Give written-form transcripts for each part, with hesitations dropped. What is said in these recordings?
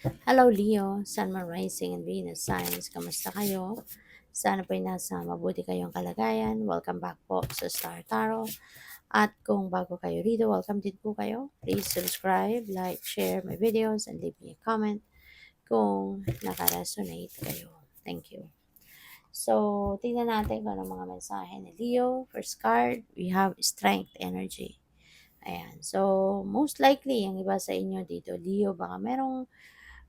Hello Leo, Sun, Moon, Rising, and Venus Signs. Kamusta kayo? Sana po'y nasa mabuti kayong kalagayan. Welcome back po sa Star Tarot. At kung bago kayo rito, welcome din po kayo. Please subscribe, like, share my videos, and leave me a comment kung nakaresonate kayo. Thank you. So, tingnan natin kung ano mga mensahe ni Leo. First card, we have Strength Energy. Ayan. So, most likely, ang iba sa inyo dito, Leo, baka meron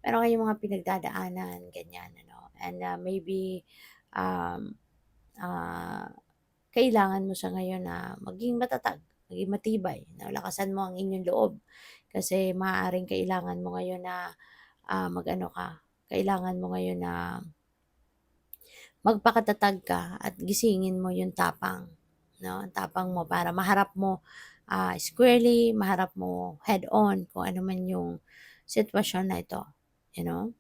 kayong mga pinagdadaanan, ganyan, ano. And maybe, um, ah, kailangan mo siya ngayon na maging matatag, maging matibay, na lakasan mo ang inyong loob. Kasi maaaring kailangan mo ngayon na mag-ano ka, kailangan mo ngayon na magpakatatag ka at gisingin mo yung tapang, no? Tapang mo para maharap mo squarely, maharap mo head on kung ano man yung sitwasyon na ito, you know?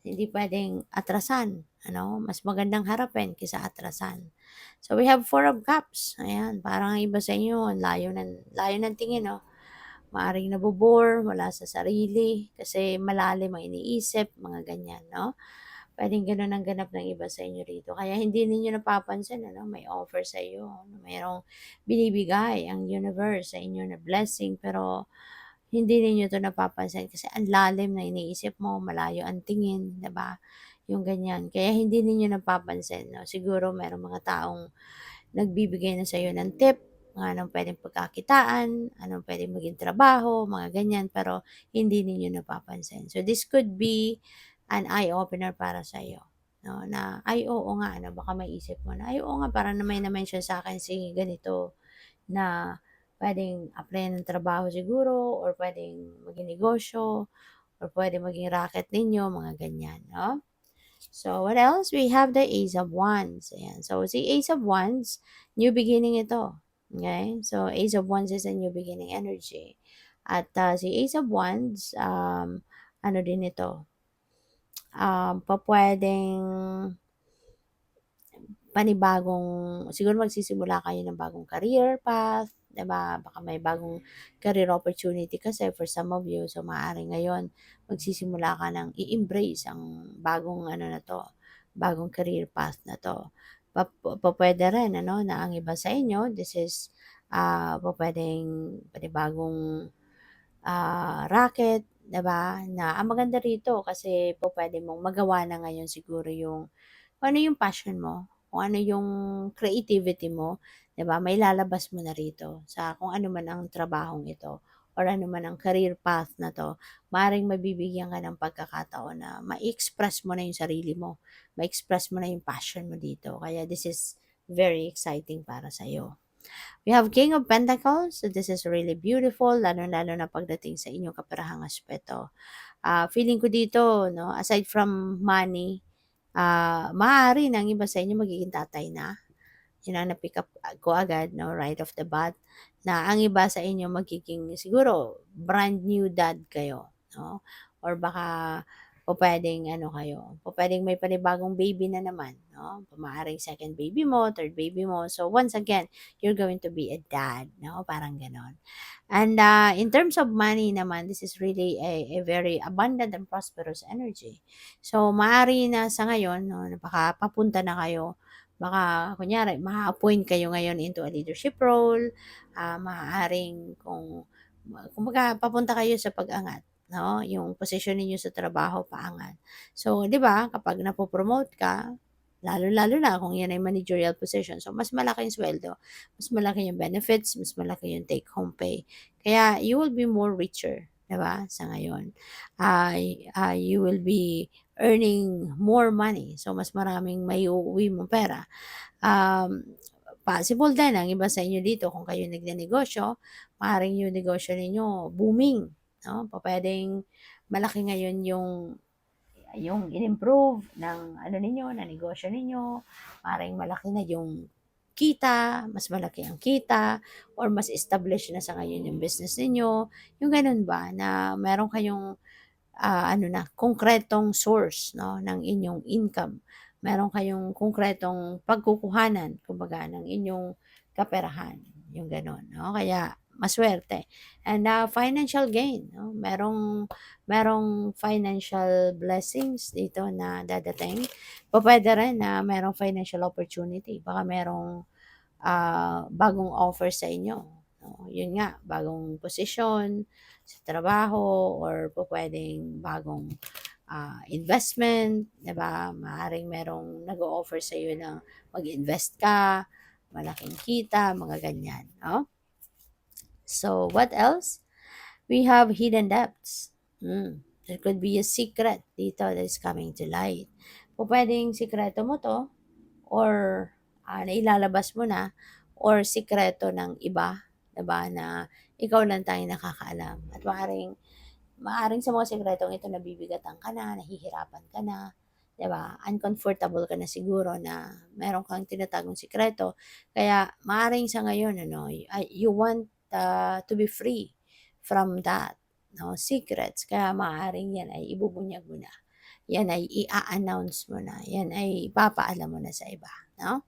Hindi pwedeng atrasan, ano? Mas magandang harapin kaysa atrasan. So we have Four of Cups. Ayan, parang ang iba sa inyo, ang layo ng tingin, no? Maaring nabobore, wala sa sarili, kasi malalim ang iniisip, mga ganyan, no? Puwedeng gano'n ang ganap ng iba sa inyo rito. Kaya hindi ninyo napapansin, ano, may offer sa iyo, mayroong binibigay ang universe sa inyo na blessing, pero hindi ninyo 'to napapansin kasi ang lalim na iniisip mo, malayo ang tingin, 'di ba? Yung ganyan. Kaya hindi ninyo napapansin, 'no? Siguro merong mga taong nagbibigay na sa'yo ng tip, kung anong puwedeng pagkakitaan, anong puwedeng maging trabaho, mga ganyan, pero hindi ninyo napapansin. So this could be an eye-opener para sa'yo, 'no, na, "Ay, oo nga, ano." Baka maisip mo na, "Ay, oo nga, parang na may na-mention sa'kin si ganito na puwedeng applyan ng trabaho siguro or puwedeng maging negosyo or puwedeng maging racket ninyo," mga ganyan, 'no? So, what else? We have the Ace of Wands. Ayan. So, si Ace of Wands, new beginning ito. Okay? So, Ace of Wands is a new beginning energy. At si Ace of Wands, ano din ito, pwedeng panibagong, siguro magsisimula kayo ng bagong career path, 'di ba? Baka may bagong career opportunity kasi for some of you. So, maaaring ngayon magsisimula ka ng i-embrace ang bagong ano na 'to, bagong career path na 'to. Pupuwede rin ano na ang iba sa inyo, this is, pupuwedeng panibagong racket, 'di ba? Na ang maganda rito kasi pupuwede mong magawa na ngayon siguro yung kung ano yung passion mo, kung ano yung creativity mo, 'di ba? Mailalabas mo na rito sa kung ano man ang trabahong ito or ano man ang career path na 'to. Maaaring mabibigyan ka ng pagkakataon na ma-express mo na yung sarili mo, ma-express mo na yung passion mo dito. Kaya this is very exciting para sa'yo. We have King of Pentacles. So this is really beautiful, lalo-lalo na pagdating sa inyong kaparahang aspeto. Feeling ko dito, no, aside from money, maaari ng iba sa inyo magiging tatay na. Yun ang na-pick up ko agad, no, right off the bat, na ang iba sa inyo magiging siguro brand new dad kayo, no? Or baka pupuwedeng ano kayo, pupuwedeng may panibagong baby na naman, no? Maaaring second baby mo, third baby mo. So once again, you're going to be a dad, no? Parang gano'n. And in terms of money naman, this is really a very abundant and prosperous energy. So maaari na sa ngayon, no, na baka papunta na kayo, baka kunyari maa-appoint kayo ngayon into a leadership role, maaaring kumbaga papunta kayo sa pag-angat, 'no, yung posisyon ninyo sa trabaho paangat. So 'di ba kapag napo-promote ka, lalo-lalo na kung yan ay managerial position, so mas malaki yung suweldo, mas malaki yung benefits, mas malaki yung take home pay. Kaya you will be more richer, 'di ba, sa ngayon. You will be earning more money, so mas maraming maiuuwi mong pera. Possible din ang iba sa inyo dito kung kayo nagnenegosyo, maaaring yung negosyo ninyo booming, 'no, pupuwedeng malaki ngayon yung in-improve ng ano ninyo, ng negosyo ninyo, maaaring malaki na yung kita, mas malaki ang kita, or mas established na sa ngayon yung business ninyo, yung gano'n ba na meron kayong ano na, konkretong source, 'no, ng inyong income. Meron kayong konkretong pagkukuhanan kumbaga ng inyong kaperahan, yung gano'n, 'no. Kaya maswerte. And financial gain, no? Merong financial blessings dito na dadating. Pupuwede rin na merong financial opportunity, baka merong bagong offer sa inyo, no? Yun nga, bagong posisyon sa trabaho or pupuwedeng bagong investment, 'di ba? Maaaring merong nag-o-offer sa iyo na mag-invest ka, malaking kita, mga ganyan, no? So, what else? We have hidden depths. There could be a secret dito that is coming to light. Pupuwedeng sikreto mo 'to or nailalabas mo na or sikreto ng iba, 'di ba, na ikaw lang tanging nakakaalam at maaaring sa mga sikretong ito nabibigatan ka na, nahihirapan ka na, 'di ba? Uncomfortable ka na siguro na meron kang tinatagong sikreto. Kaya maaaring sa ngayon ano, you want to be free from that, no, secrets. Kaya maaaring 'yan ay ibubunyag mo na. 'Yan ay i-a-announce mo na. 'Yan ay ipapaalam mo na sa iba, no?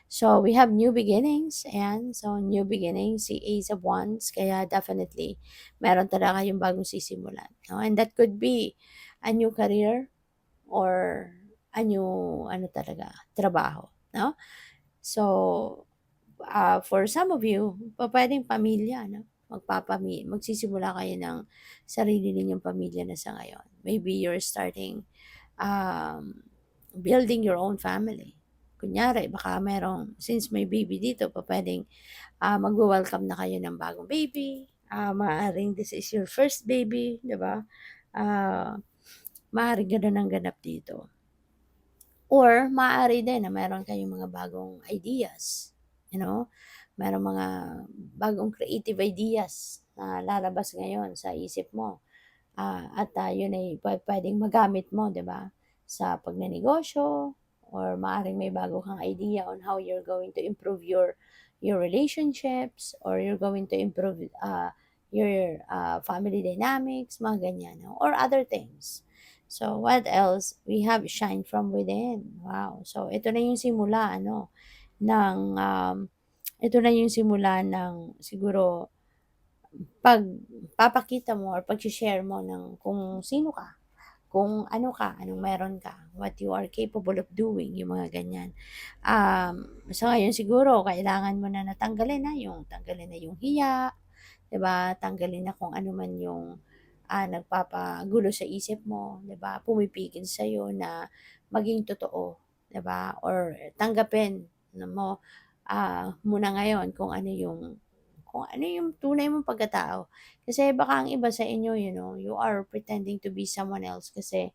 So, we have new beginnings, ayan. So, new beginnings, si Ace of Wands, kaya definitely meron talaga kayong bagong sisimulan, no? And that could be a new career or a new ano talaga, trabaho, no? So, for some of you, pupuwedeng pamilya, no? Magsisimula kayo ng sarili ninyong pamilya na sa ngayon. Maybe you're starting um, building your own family. Kunyari, baka since may baby dito, pupuwedeng magwe-welcome na kayo ng bagong baby. Maaaring this is your first baby, 'di ba? Ah, Maaaring gano'n ang ganap dito. Or maaari din na meron kayong mga bagong ideas, you know? Merong mga bagong creative ideas na lalabas ngayon sa isip mo. At yun ay puwedeng magamit mo, 'di ba, sa pagnenegosyo or maaaring may bago kang idea on how you're going to improve your relationships or you're going to improve your family dynamics, mga ganyan, no? Or other things. So, what else? We have shine from within. Wow. So, ito na yung simula, ano, ito na yung simula ng siguro pagpapakita mo or pagse-share mo ng kung sino ka, kung ano ka, anong meron ka, what you are capable of doing, yung mga ganyan. Sa ngayon siguro kailangan mo na tanggalin na yung hiya, 'di ba? Tanggalin na kung ano man yung nagpapagulo sa isip mo, 'di ba? Pumipigil sa na maging totoo, 'di ba? Or tanggapin mo muna ngayon kung ano yung tunay mong pagkatao. Kasi baka ang iba sa inyo, you are pretending to be someone else kasi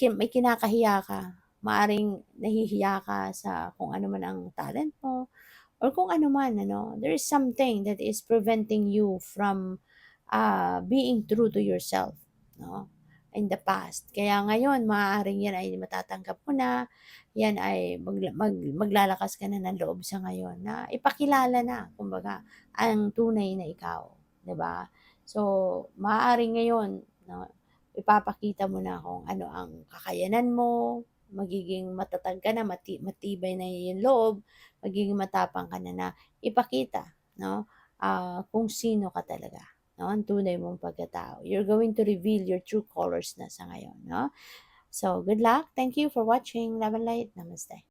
may kinakahiya ka. Maaring nahihiya ka sa kung ano man ang talent mo or kung ano man, ano. There is something that is preventing you from being true to yourself, no? In the past. Kaya ngayon, maaaring yan ay matatanggap mo na, yan ay maglalakas ka na ng loob sa ngayon na ipakilala na, kumbaga, ang tunay na ikaw, 'di ba? So, maaaring ngayon, no, ipapakita mo na kung ano ang kakayanan mo, magiging matatag ka na, matibay na yung loob, magiging matapang ka na na ipakita, no, kung sino ka talaga, no, ang tunay mong pagkatao. You're going to reveal your true colors na sa ngayon, no? So, good luck. Thank you for watching. Love and light. Namaste.